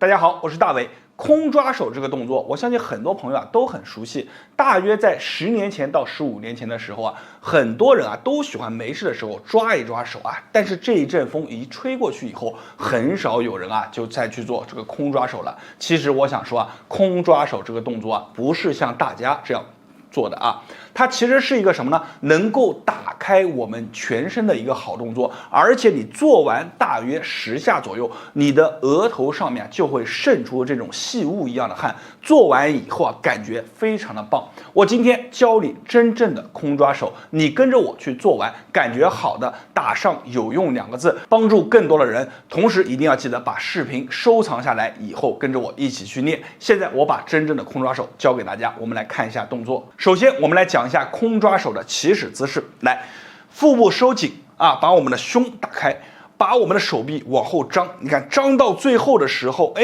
大家好，我是大伟。空抓手这个动作，我相信很多朋友都很熟悉。大约在10年前到15年前的时候很多人都喜欢没事的时候抓一抓手但是这一阵风一吹过去以后，很少有人就再去做这个空抓手了。其实我想说空抓手这个动作不是像大家这样做的它其实是一个什么呢？能够打开我们全身的一个好动作，而且你做完大约10下左右，你的额头上面就会渗出这种细雾一样的汗。做完以后感觉非常的棒。我今天教你真正的空抓手，你跟着我去做完，感觉好的打上有用2个字，帮助更多的人。同时一定要记得把视频收藏下来，以后跟着我一起去练。现在我把真正的空抓手教给大家，我们来看一下动作。首先我们来讲一下空抓手的起始姿势。来，腹部收紧把我们的胸打开，把我们的手臂往后张。你看张到最后的时候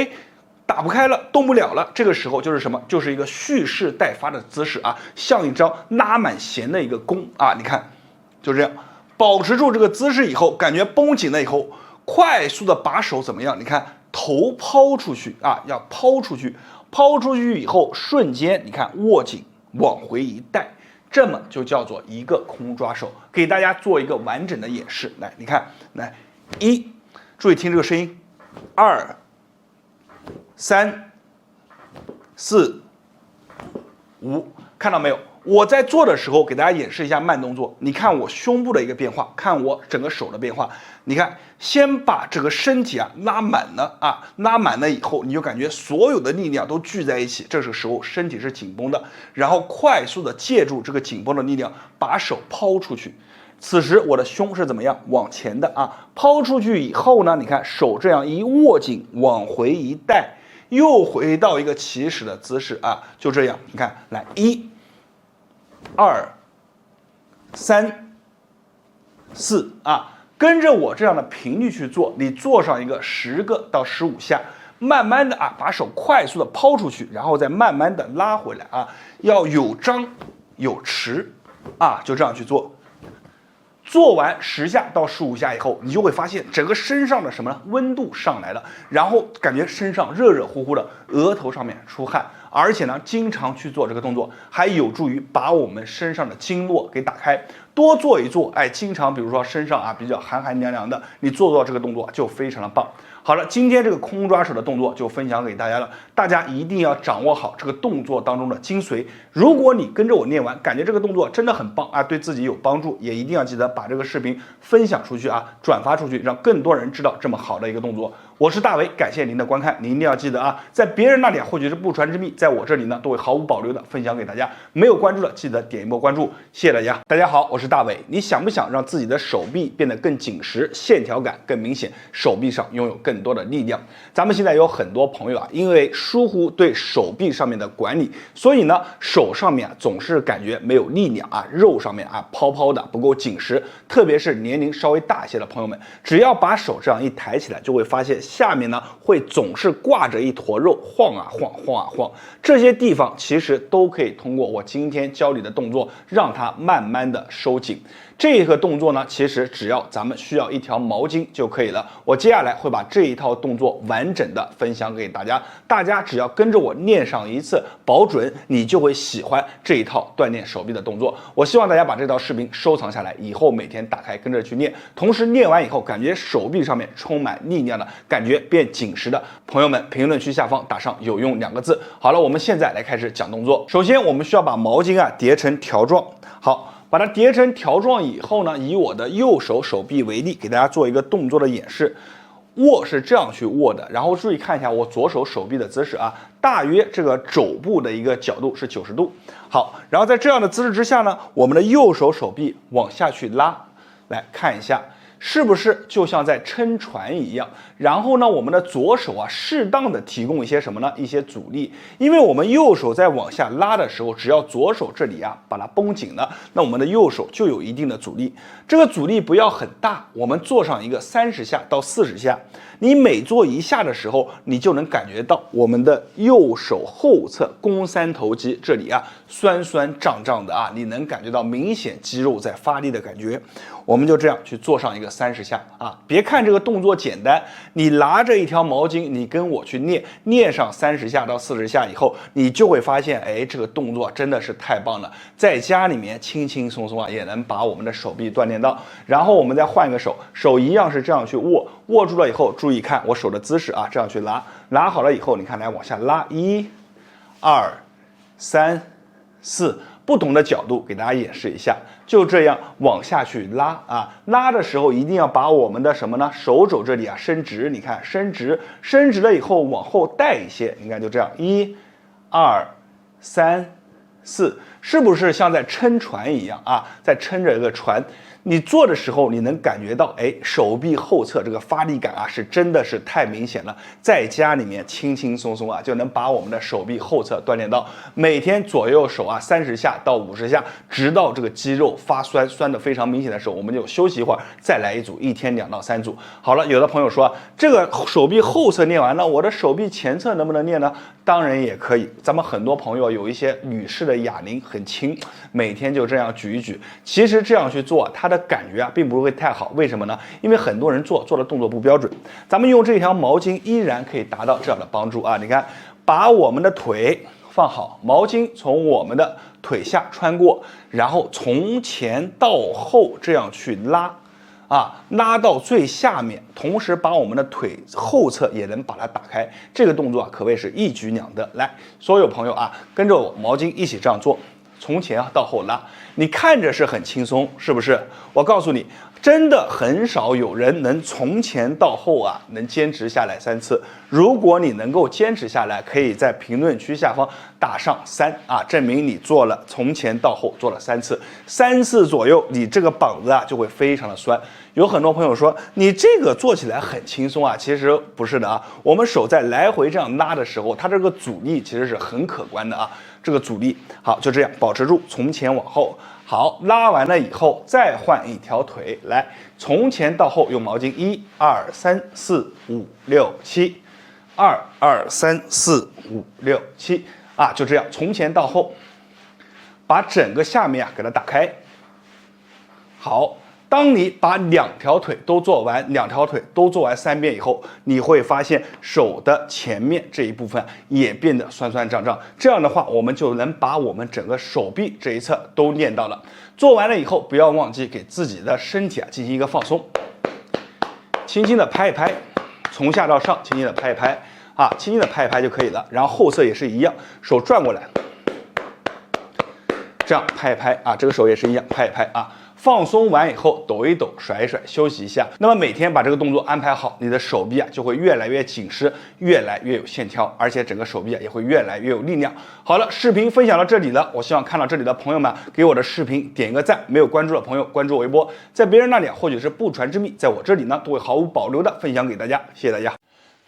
打不开了，动不了了。这个时候就是什么？就是一个蓄势待发的姿势像一张拉满弦的一个弓你看就这样保持住这个姿势以后，感觉绷紧了以后，快速的把手怎么样？你看头抛出去要抛出去，抛出去以后瞬间你看握紧往回一带，这么就叫做一个空抓手。给大家做一个完整的演示。来，你看，来1，注意听这个声音，2、3、4、5，看到没有？我在做的时候给大家演示一下慢动作。你看我胸部的一个变化，看我整个手的变化。你看，先把这个身体拉满了拉满了以后，你就感觉所有的力量都聚在一起，这个时候身体是紧绷的，然后快速的借助这个紧绷的力量，把手抛出去。此时我的胸是怎么样？往前的抛出去以后呢，你看手这样一握紧，往回一带，又回到一个起始的姿势就这样。你看，来1、2、3、4跟着我这样的频率去做，你做上一个10个到15下，慢慢的把手快速的抛出去，然后再慢慢的拉回来要有张有弛就这样去做。做完10下到15下以后，你就会发现整个身上的什么呢？温度上来了，然后感觉身上热热乎乎的，额头上面出汗，而且呢，经常去做这个动作，还有助于把我们身上的经络给打开。多做一做，经常比如说身上比较寒寒凉凉的，你做这个动作就非常的棒。好了，今天这个空抓手的动作就分享给大家了，大家一定要掌握好这个动作当中的精髓。如果你跟着我练完，感觉这个动作真的很棒对自己有帮助，也一定要记得把这个视频分享出去转发出去，让更多人知道这么好的一个动作。我是大伟，感谢您的观看，您一定要记得在别人那里或许是不传之秘，在我这里呢都会毫无保留的分享给大家。没有关注的记得点一波关注，谢谢大家。大家好，我是大伟。你想不想让自己的手臂变得更紧实，线条感更明显，手臂上拥有更多的力量？咱们现在有很多朋友因为疏忽对手臂上面的管理，所以呢手上面总是感觉没有力量肉上面泡泡的不够紧实。特别是年龄稍微大一些的朋友们，只要把手这样一抬起来，就会发现下面呢会总是挂着一坨肉，晃晃晃晃。这些地方其实都可以通过我今天教你的动作，让它慢慢的收紧。这个动作呢，其实只要咱们需要一条毛巾就可以了。我接下来会把这一套动作完整的分享给大家，大家只要跟着我练上一次，保准你就会喜欢这一套锻炼手臂的动作。我希望大家把这套视频收藏下来，以后每天打开跟着去练，同时练完以后感觉手臂上面充满力量的感觉，变紧实的朋友们，评论区下方打上有用2个字。好了，我们现在来开始讲动作。首先我们需要把毛巾叠成条状。好，把它叠成条状以后呢，以我的右手手臂为例，给大家做一个动作的演示。握是这样去握的，然后注意看一下我左手手臂的姿势大约这个肘部的一个角度是90度。好，然后在这样的姿势之下呢，我们的右手手臂往下去拉，来看一下。是不是就像在撑船一样？然后呢，我们的左手适当的提供一些什么呢？一些阻力。因为我们右手在往下拉的时候，只要左手这里把它绷紧了，那我们的右手就有一定的阻力。这个阻力不要很大，我们做上一个30下到40下。你每做一下的时候，你就能感觉到我们的右手后侧肱三头肌这里啊酸酸胀胀的啊，你能感觉到明显肌肉在发力的感觉。我们就这样去做上一个30下啊！别看这个动作简单，你拿着一条毛巾，你跟我去练上30下到40下以后，你就会发现，哎，这个动作真的是太棒了，在家里面轻轻松松啊，也能把我们的手臂锻炼到。然后我们再换一个手，手一样是这样去握，握住了以后，注意看我手的姿势啊，这样去拉，拉好了以后，你看来往下拉，1、2、3、4。不同的角度给大家演示一下，就这样往下去拉啊，拉的时候一定要把我们的什么呢？手肘这里啊伸直，你看伸直，伸直了以后往后带一些，你看就这样，1、2、3、4，是不是像在撑船一样啊？在撑着一个船。你做的时候，你能感觉到，哎，手臂后侧这个发力感啊，是真的是太明显了。在家里面轻轻松松啊，就能把我们的手臂后侧锻炼到。每天左右手啊30下到50下，直到这个肌肉发酸，酸的非常明显的时候，我们就休息一会儿，再来一组，一天2到3组。好了，有的朋友说，这个手臂后侧练完了，我的手臂前侧能不能练呢？当然也可以。咱们很多朋友有一些女士的哑铃很轻，每天就这样举一举。其实这样去做，它的感觉啊并不会太好。为什么呢？因为很多人做的动作不标准。咱们用这条毛巾依然可以达到这样的帮助啊！你看，把我们的腿放好，毛巾从我们的腿下穿过，然后从前到后这样去拉。拉到最下面，同时把我们的腿后侧也能把它打开，这个动作可谓是一举两得。来，所有朋友啊，跟着我毛巾一起这样做，从前到后拉，你看着是很轻松，是不是？我告诉你，真的很少有人能从前到后啊，能坚持下来3次。如果你能够坚持下来，可以在评论区下方打上3啊，证明你做了从前到后做了3次，3次左右，你这个膀子啊就会非常的酸。有很多朋友说你这个做起来很轻松啊，其实不是的啊。我们手在来回这样拉的时候，它这个阻力其实是很可观的啊。这个阻力好，就这样保持住，从前往后。好，拉完了以后再换一条腿来，从前到后用毛巾1、2、3、4、5、6、7，2、2、3、4、5、6、7啊，就这样从前到后，把整个下面啊给它打开。好。当你把2条腿都做完，2条腿都做完3遍以后，你会发现手的前面这一部分也变得酸酸胀胀。这样的话，我们就能把我们整个手臂这一侧都练到了。做完了以后，不要忘记给自己的身体进行一个放松，轻轻的拍一拍，从下到上，轻轻的拍一拍啊，轻轻的拍一拍就可以了。然后后侧也是一样，手转过来，这样拍一拍啊，这个手也是一样，拍一拍啊。放松完以后，抖一抖，甩一甩，休息一下。那么每天把这个动作安排好，你的手臂啊就会越来越紧实，越来越有线条，而且整个手臂啊也会越来越有力量。好了，视频分享到这里了，我希望看到这里的朋友们给我的视频点一个赞，没有关注的朋友关注我微博，在别人那里或许是不传之秘，在我这里呢都会毫无保留的分享给大家，谢谢大家。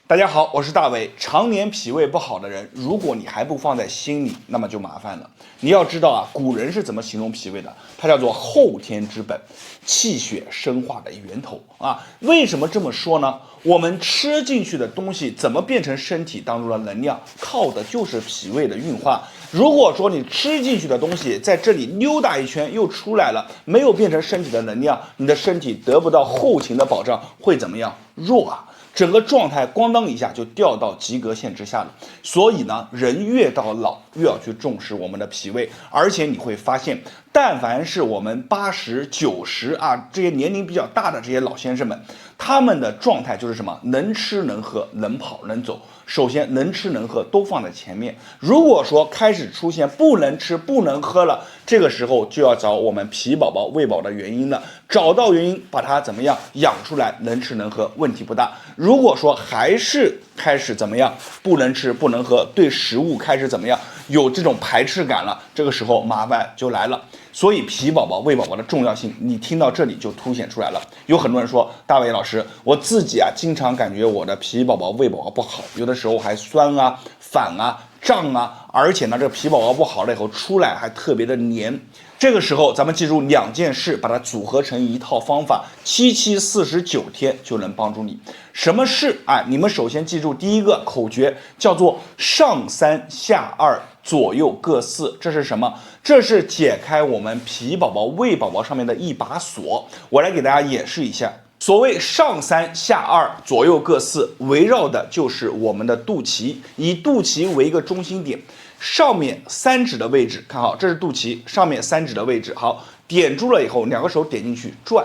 大家好，我是大伟。常年脾胃不好的人，如果你还不放在心里，那么就麻烦了。你要知道啊，古人是怎么形容脾胃的？它叫做后天之本，气血生化的源头啊。为什么这么说呢？我们吃进去的东西怎么变成身体当中的能量，靠的就是脾胃的运化。如果说你吃进去的东西在这里溜达一圈又出来了，没有变成身体的能量，你的身体得不到后勤的保障，会怎么样？弱啊！整个状态咣当一下就掉到及格线之下了。所以呢，人越到老越要去重视我们的脾胃，而且你会发现，但凡是我们80、90啊这些年龄比较大的这些老先生们，他们的状态就是什么？能吃能喝，能跑能走。首先能吃能喝都放在前面。如果说开始出现不能吃不能喝了，这个时候就要找我们脾宝宝喂饱的原因了。找到原因，把它怎么样养出来，能吃能喝，问题不大。如果说还是开始怎么样，不能吃不能喝，对食物开始怎么样，有这种排斥感了，这个时候麻烦就来了。所以脾宝宝喂宝宝的重要性，你听到这里就凸显出来了。有很多人说，大伟老师，我自己啊经常感觉我的脾宝宝喂宝宝不好，有的时候还酸啊、反啊、胀啊，而且呢，这个皮宝宝不好了以后出来还特别的黏。这个时候咱们记住2件事，把它组合成一套方法，7期49天就能帮助你。什么事啊？你们首先记住第一个口诀叫做上3下2左右各4，这是什么？这是解开我们皮宝宝、胃宝宝上面的一把锁。我来给大家演示一下。所谓上3下2左右各4，围绕的就是我们的肚脐，以肚脐为一个中心点，上面3指的位置，看好，这是肚脐上面3指的位置。好，点住了以后，2个手点进去转，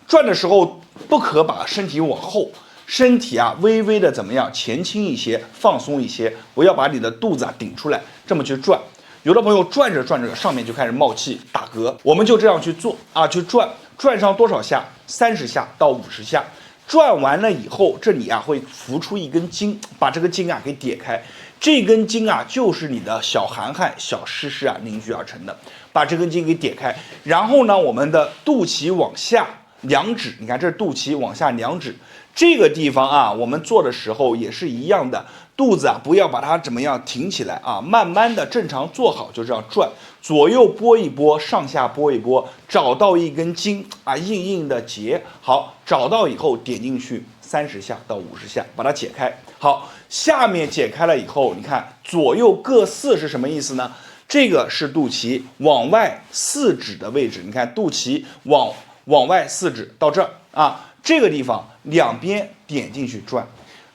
转的时候不可把身体往后，身体啊微微的怎么样，前倾一些，放松一些，不要把你的肚子啊顶出来，这么去转。有的朋友转着转着，上面就开始冒气打嗝，我们就这样去做啊，去转上多少下？30下到50下。转完了以后，这里啊会浮出一根筋，把这个筋啊给解开。这根筋啊就是你的小寒汗、小湿湿啊凝聚而成的，把这根筋给解开。然后呢，我们的肚脐往下2指，你看这是肚脐往下2指，这个地方啊，我们做的时候也是一样的，肚子啊不要把它怎么样挺起来啊，慢慢的正常做好，就这样转，左右拨一拨，上下拨一拨，找到一根筋啊，硬硬的结，好，找到以后点进去30下到50下，把它解开。好，下面解开了以后，你看左右各4是什么意思呢？这个是肚脐往外4指的位置，你看肚脐往外4指到这儿啊，这个地方2边点进去转。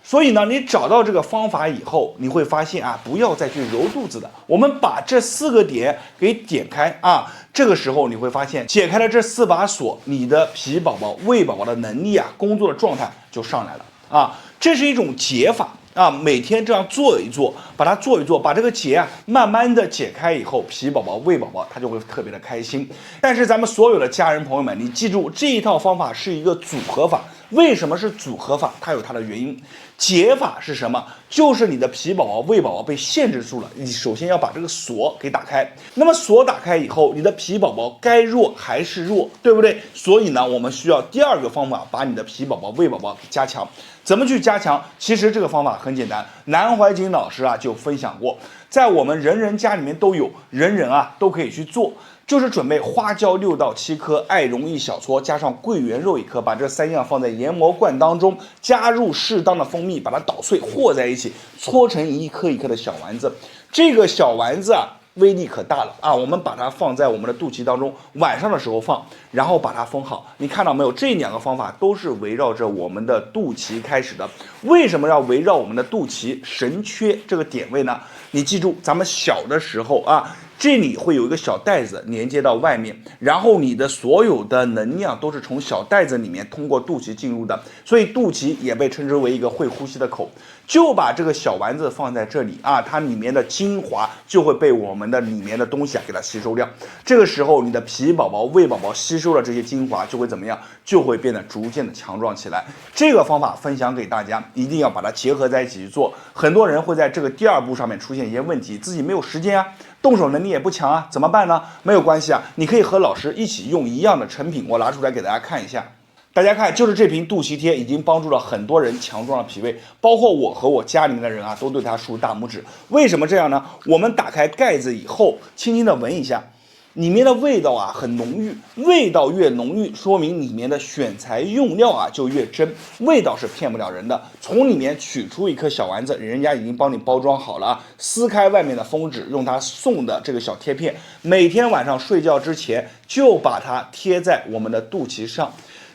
所以呢，你找到这个方法以后，你会发现啊，不要再去揉肚子的，我们把这4个点给点开啊，这个时候你会发现解开了这4把锁，你的皮宝宝、胃宝宝的能力啊，工作的状态就上来了啊，这是一种解法。啊，每天这样做一做，把它做一做，把这个结啊慢慢的解开以后，皮宝宝、胃宝宝他就会特别的开心。但是咱们所有的家人朋友们，你记住这一套方法是一个组合法。为什么是组合法？它有它的原因。解法是什么？就是你的皮宝宝、胃宝宝被限制住了，你首先要把这个锁给打开。那么锁打开以后，你的皮宝宝该弱还是弱，对不对？所以呢，我们需要第2个方法，把你的皮宝宝、胃宝宝加强。怎么去加强？其实这个方法很简单，南怀瑾老师啊就分享过，在我们人人家里面都有，人人啊都可以去做。就是准备花椒6到7颗，艾绒1小撮，加上桂圆肉1颗，把这3样放在研磨罐当中，加入适当的蜂蜜，把它捣碎和在一起，搓成1颗1颗的小丸子。这个小丸子啊，威力可大了啊！我们把它放在我们的肚脐当中，晚上的时候放，然后把它封好。你看到没有？这2个方法都是围绕着我们的肚脐开始的。为什么要围绕我们的肚脐神阙这个点位呢？你记住，咱们小的时候啊，这里会有一个小带子连接到外面，然后你的所有的能量都是从小带子里面通过肚脐进入的，所以肚脐也被称之为一个会呼吸的口。就把这个小丸子放在这里啊，它里面的精华就会被我们的里面的东西啊给它吸收掉。这个时候，你的皮宝宝、胃宝宝吸收了这些精华，就会怎么样？就会变得逐渐的强壮起来。这个方法分享给大家，一定要把它结合在一起去做。很多人会在这个第2步上面出现一些问题，自己没有时间啊，动手能力也不强啊，怎么办呢？没有关系啊，你可以和老师一起用一样的成品，我拿出来给大家看一下。大家看，就是这瓶肚脐贴已经帮助了很多人强壮了脾胃，包括我和我家里面的人啊，都对它竖大拇指。为什么这样呢？我们打开盖子以后，轻轻的闻一下，里面的味道啊很浓郁，味道越浓郁，说明里面的选材用料啊就越真，味道是骗不了人的。从里面取出一颗小丸子，人家已经帮你包装好了啊，撕开外面的封纸，用他送的这个小贴片，每天晚上睡觉之前就把它贴在我们的肚脐上。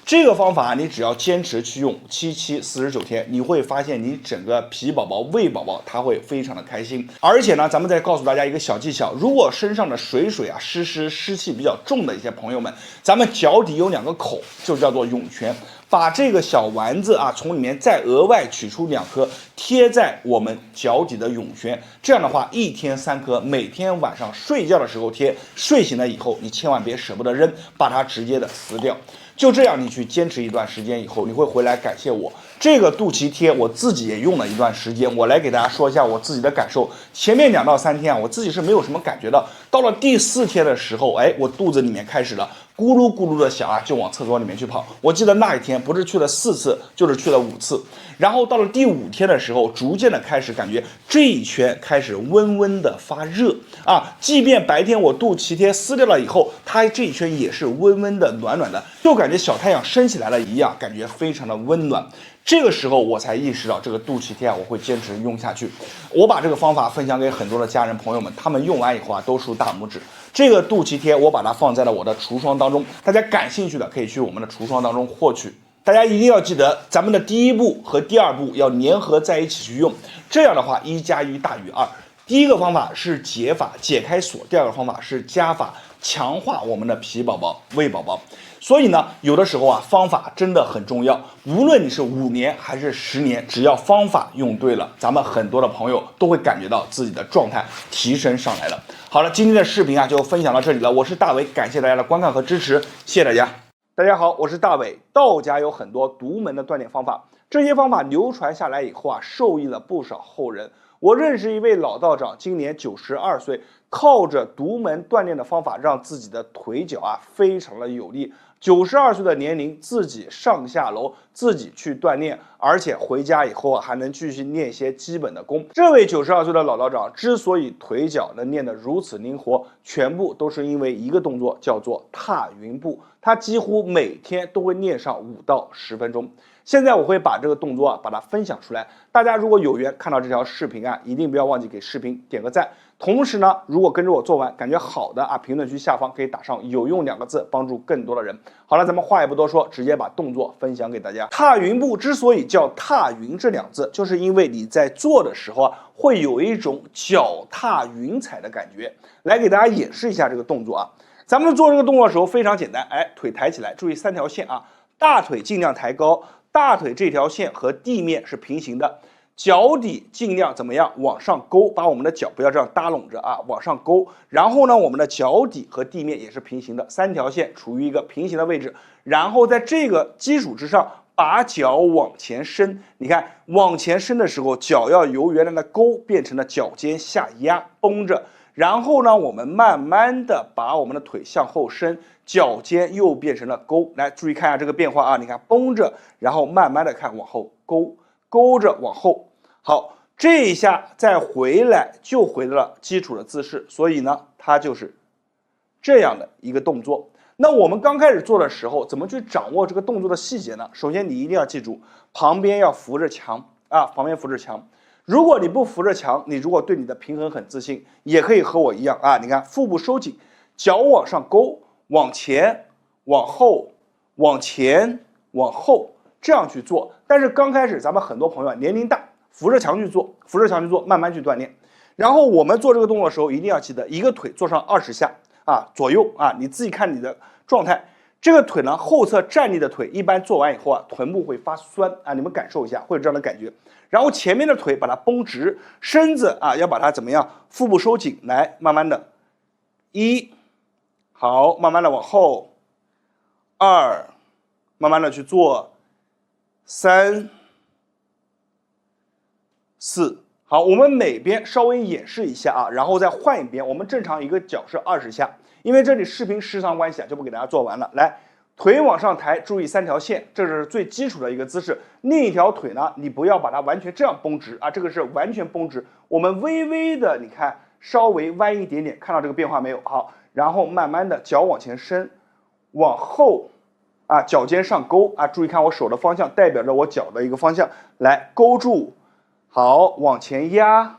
这个方法你只要坚持去用7期49天，你会发现你整个皮宝宝、胃宝宝他会非常的开心。而且呢，咱们再告诉大家一个小技巧，如果身上的水啊、湿气比较重的一些朋友们，咱们脚底有2个口，就叫做涌泉。把这个小丸子啊，从里面再额外取出2颗，贴在我们脚底的涌泉。这样的话，1天3颗，每天晚上睡觉的时候贴，睡醒了以后，你千万别舍不得扔，把它直接的撕掉。就这样，你去坚持一段时间以后，你会回来感谢我。这个肚脐贴我自己也用了一段时间，我来给大家说一下我自己的感受。前面2到3天啊，我自己是没有什么感觉的。到了第4天的时候，哎，我肚子里面开始了咕噜咕噜的响啊，就往厕所里面去跑。我记得那一天不是去了4次，就是去了5次。然后到了第5天的时候，逐渐的开始感觉这一圈开始温温的发热啊，即便白天我肚脐贴撕掉了以后，它这一圈也是温温的、暖暖的，就感觉小太阳升起来了一样，感觉非常的温暖。这个时候我才意识到这个肚脐贴啊，我会坚持用下去。我把这个方法分享给很多的家人朋友们，他们用完以后啊，都竖大拇指。这个肚脐贴我把它放在了我的橱窗当中，大家感兴趣的可以去我们的橱窗当中获取。大家一定要记得，咱们的第1步和第2步要粘合在一起去用，这样的话1加1大于2。第一个方法是解法，解开锁；第2个方法是加法，强化我们的皮宝宝、胃宝宝。所以呢，有的时候啊，方法真的很重要。无论你是5年还是10年，只要方法用对了，咱们很多的朋友都会感觉到自己的状态提升上来了。好了，今天的视频啊就分享到这里了，我是大伟，感谢大家的观看和支持，谢谢大家。大家好，我是大伟。道家有很多独门的锻炼方法，这些方法流传下来以后啊，受益了不少后人。我认识一位老道长，今年92岁，靠着独门锻炼的方法，让自己的腿脚啊非常的有力。92岁的年龄，自己上下楼，自己去锻炼，而且回家以后啊，还能继续练一些基本的功。这位92岁的老道长之所以腿脚能练得如此灵活，全部都是因为一个动作，叫做踏云步。他几乎每天都会练上5到10分钟。现在我会把这个动作啊，把它分享出来。大家如果有缘看到这条视频啊，一定不要忘记给视频点个赞。同时呢，如果跟着我做完感觉好的啊，评论区下方可以打上有用2个字，帮助更多的人。好了，咱们话也不多说，直接把动作分享给大家。踏云步之所以叫踏云这2字，就是因为你在做的时候啊，会有一种脚踏云彩的感觉。来给大家演示一下这个动作啊。咱们做这个动作的时候非常简单，腿抬起来，注意3条线啊，大腿尽量抬高，大腿这条线和地面是平行的，脚底尽量怎么样往上勾，把我们的脚不要这样搭拢着啊，往上勾。然后呢，我们的脚底和地面也是平行的，3条线处于一个平行的位置。然后在这个基础之上，把脚往前伸。你看，往前伸的时候，脚要由原来的勾变成了脚尖下压，绷着。然后呢，我们慢慢的把我们的腿向后伸，脚尖又变成了勾。来，注意看一下这个变化啊，你看绷着，然后慢慢的看往后勾，勾着往后。好，这一下再回来就回到了基础的姿势，所以呢，它就是这样的一个动作。那我们刚开始做的时候，怎么去掌握这个动作的细节呢？首先你一定要记住，旁边要扶着墙啊，旁边扶着墙。如果你不扶着墙，你如果对你的平衡很自信，也可以和我一样啊。你看，腹部收紧，脚往上勾，往前、往后、往前、往后，这样去做。但是刚开始咱们很多朋友年龄大，扶着墙去做，扶着墙去做，慢慢去锻炼。然后我们做这个动作的时候，一定要记得一个腿做上20下啊左右啊，你自己看你的状态。这个腿呢，后侧站立的腿一般做完以后啊，臀部会发酸啊，你们感受一下，会有这样的感觉。然后前面的腿把它绷直，身子啊要把它怎么样？腹部收紧，来慢慢的，1，好，慢慢的往后，2，慢慢的去做，3、4，好，我们每边稍微演示一下啊，然后再换一边。我们正常一个脚是20下，因为这里视频时长关系啊，就不给大家做完了。来。腿往上抬，注意3条线，这是最基础的一个姿势。另一条腿呢，你不要把它完全这样绷直啊，这个是完全绷直。我们微微的，你看稍微弯一点点，看到这个变化没有？好，然后慢慢的脚往前伸，往后啊，脚尖上勾啊，注意看我手的方向，代表着我脚的一个方向，来勾住，好，往前压，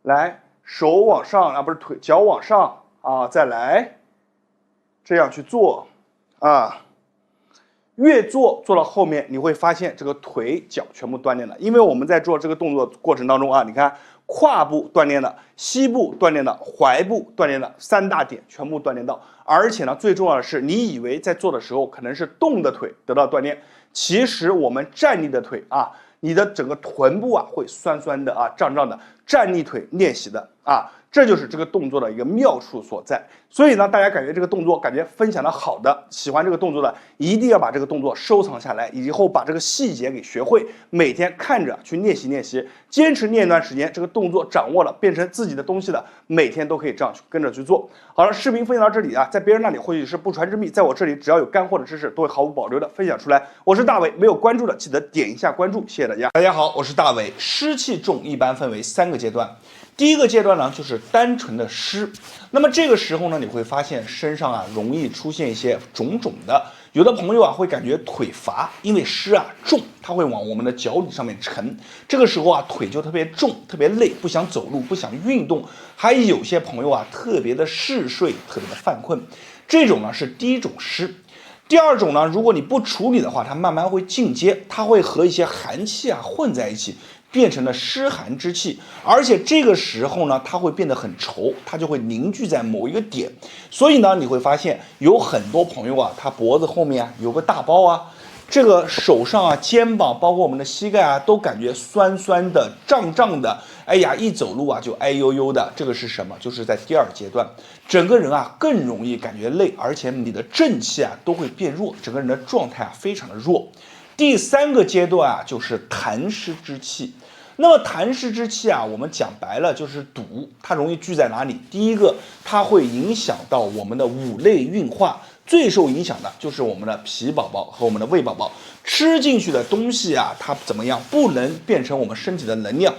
来手往上啊，不是腿，脚往上啊，再来，这样去做啊。越做到后面，你会发现这个腿脚全部锻炼了，因为我们在做这个动作过程当中啊，你看胯部锻炼了，膝部锻炼了，踝部锻炼了，3大点全部锻炼到。而且呢，最重要的是，你以为在做的时候可能是动的腿得到锻炼，其实我们站立的腿啊，你的整个臀部啊会酸酸的啊，胀胀的，站立腿练习的啊。这就是这个动作的一个妙处所在。所以呢，大家感觉这个动作感觉分享的好的，喜欢这个动作的，一定要把这个动作收藏下来，以后把这个细节给学会，每天看着去练习练习，坚持练一段时间，这个动作掌握了，变成自己的东西了，每天都可以这样去跟着去做。好了，视频分享到这里啊，在别人那里或许是不传之秘，在我这里只要有干货的知识，都会毫无保留的分享出来。我是大伟，没有关注的记得点一下关注，谢谢大家。大家好，我是大伟。湿气重一般分为3个阶段。第一个阶段呢，就是单纯的湿。那么这个时候呢，你会发现身上啊容易出现一些肿肿的，有的朋友啊会感觉腿乏，因为湿啊重，它会往我们的脚底上面沉。这个时候啊腿就特别重，特别累，不想走路，不想运动。还有些朋友啊特别的嗜睡，特别的犯困。这种呢是第一种湿。第二种呢，如果你不处理的话，它慢慢会进阶，它会和一些寒气啊混在一起，变成了湿寒之气，而且这个时候呢，它会变得很稠，它就会凝聚在某一个点。所以呢，你会发现有很多朋友啊，他脖子后面啊有个大包啊，这个手上啊、肩膀，包括我们的膝盖啊，都感觉酸酸的、胀胀的。哎呀，一走路啊就哎呦呦的。这个是什么？就是在第2阶段，整个人啊更容易感觉累，而且你的正气啊都会变弱，整个人的状态啊非常的弱。第3个阶段啊，就是痰湿之气。那么痰湿之气啊，我们讲白了就是堵，它容易聚在哪里？第一个，它会影响到我们的五内运化，最受影响的就是我们的脾宝宝和我们的胃宝宝。吃进去的东西啊，它怎么样？不能变成我们身体的能量，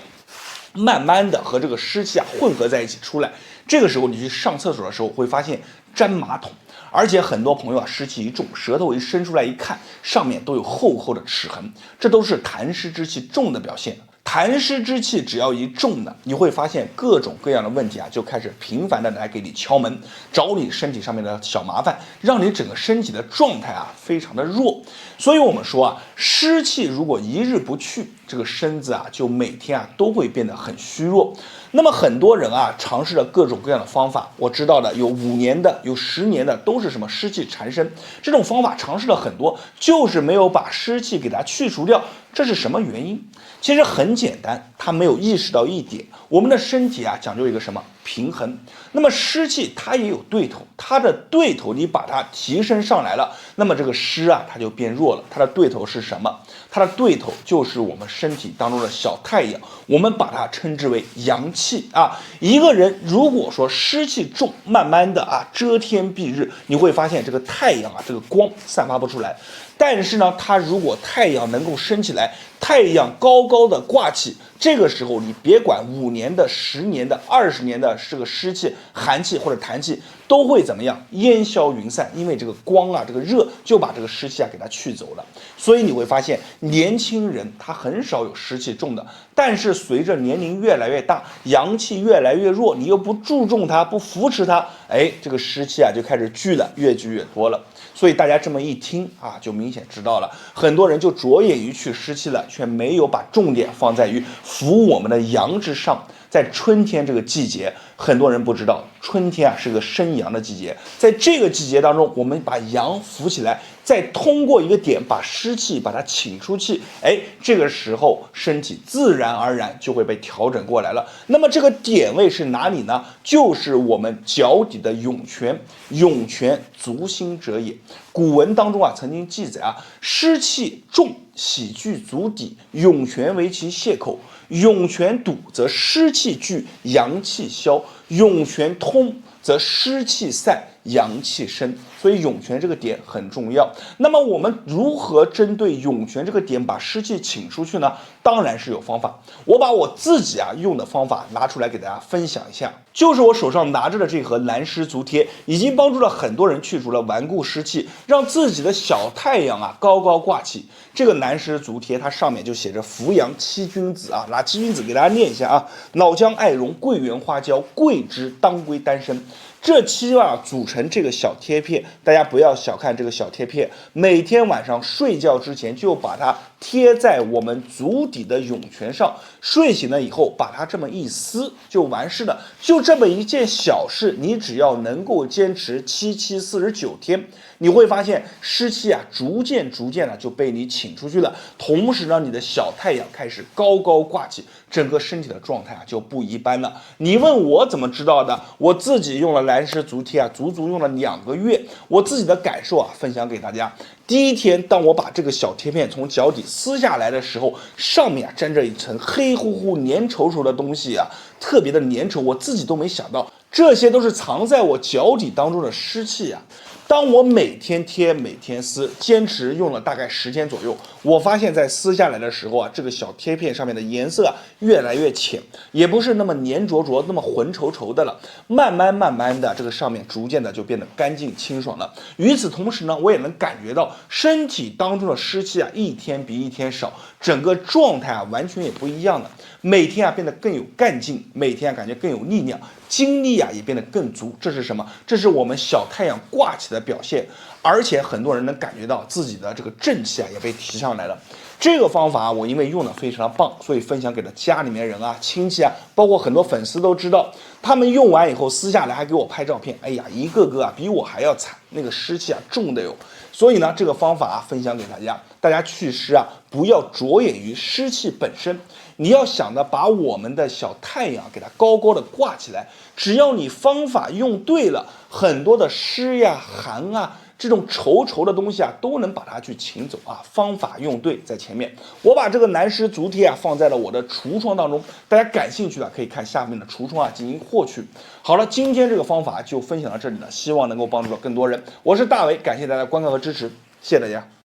慢慢的和这个湿气啊混合在一起出来。这个时候你去上厕所的时候会发现粘马桶，而且很多朋友啊湿气一重，舌头一伸出来一看，上面都有厚厚的齿痕，这都是痰湿之气重的表现。痰湿之气只要一重呢，你会发现各种各样的问题啊就开始频繁的来给你敲门，找你身体上面的小麻烦，让你整个身体的状态啊非常的弱。所以我们说啊，湿气如果一日不去，这个身子啊就每天啊都会变得很虚弱。那么很多人啊尝试了各种各样的方法，我知道的有5年的，有10年的，都是什么湿气缠身。这种方法尝试了很多，就是没有把湿气给它去除掉。这是什么原因？其实很简单，他没有意识到一点，我们的身体啊讲究一个什么平衡。那么湿气它也有对头，它的对头你把它提升上来了，那么这个湿啊它就变弱了。它的对头是什么？它的对头就是我们身体当中的小太阳，我们把它称之为阳气啊。一个人如果说湿气重，慢慢的啊遮天蔽日，你会发现这个太阳啊这个光散发不出来。但是呢，它如果太阳能够升起来，太阳高高的挂起，这个时候你别管5年的、10年的、20年的这个湿气、寒气或者痰气，都会怎么样？烟消云散，因为这个光啊，这个热就把这个湿气啊给它去走了。所以你会发现，年轻人他很少有湿气重的，但是随着年龄越来越大，阳气越来越弱，你又不注重它，不扶持它，哎，这个湿气啊就开始聚了，越聚越多了。所以大家这么一听啊，就明显知道了，很多人就着眼于去湿气了，却没有把重点放在于扶我们的阳之上。在春天这个季节，很多人不知道，春天啊是个生阳的季节，在这个季节当中，我们把阳扶起来，再通过一个点把湿气把它请出去，哎，这个时候身体自然而然就会被调整过来了。那么这个点位是哪里呢？就是我们脚底的涌泉，涌泉足心者也。古文当中啊曾经记载啊，湿气重，喜聚足底，涌泉为其泄口。涌泉堵则湿气聚，阳气消；涌泉通则湿气散，阳气生。所以涌泉这个点很重要。那么我们如何针对涌泉这个点把湿气请出去呢？当然是有方法。我把我自己用的方法拿出来给大家分享一下，就是我手上拿着的这盒蓝湿足贴，已经帮助了很多人去除了顽固湿气，让自己的小太阳高高挂起。这个蓝湿足贴它上面就写着扶阳7君子啊，拿7君子给大家念一下啊：脑浆、艾绒、桂圆、花椒、桂枝、当归、丹参。这7组成这个小贴片，大家不要小看这个小贴片，每天晚上睡觉之前就把它贴在我们足底的涌泉上，睡醒了以后把它这么一撕就完事了。就这么一件小事，你只要能够坚持749天，你会发现湿气逐渐的就被你请出去了。同时呢，你的小太阳开始高高挂起，整个身体的状态啊就不一般了。你问我怎么知道的？我自己用了蓝氏足贴啊，足足用了2个月，我自己的感受啊分享给大家。第一天，当我把这个小贴片从脚底撕下来的时候，上面啊沾着一层黑乎乎、黏稠稠的东西啊，特别的粘稠，我自己都没想到，这些都是藏在我脚底当中的湿气啊。当我每天贴、每天撕，坚持用了大概10天左右，我发现，在撕下来的时候啊，这个小贴片上面的颜色啊越来越浅，也不是那么黏着着、那么浑稠稠的了。慢慢的，这个上面逐渐的就变得干净清爽了。与此同时呢，我也能感觉到身体当中的湿气啊一天比一天少，整个状态啊完全也不一样了。每天啊变得更有干劲，每天啊感觉更有力量，精力啊也变得更足。这是什么？这是我们小太阳挂起的表现。而且很多人能感觉到自己的这个正气啊也被提上来了。这个方法啊，我因为用的非常的棒，所以分享给了家里面人啊、亲戚啊，包括很多粉丝都知道。他们用完以后撕下来还给我拍照片，哎呀，一个个啊比我还要惨，那个湿气啊重的哟。所以呢，这个方法啊分享给大家，大家祛湿啊不要着眼于湿气本身，你要想的把我们的小太阳给它高高的挂起来。只要你方法用对了，很多的湿呀、寒啊。这种稠稠的东西啊，都能把它去请走啊！方法用对，在前面。我把这个南尸足贴啊放在了我的橱窗当中，大家感兴趣的可以看下面的橱窗啊进行获取。好了，今天这个方法就分享到这里了，希望能够帮助到更多人。我是大伟，感谢大家观看和支持，谢谢大家。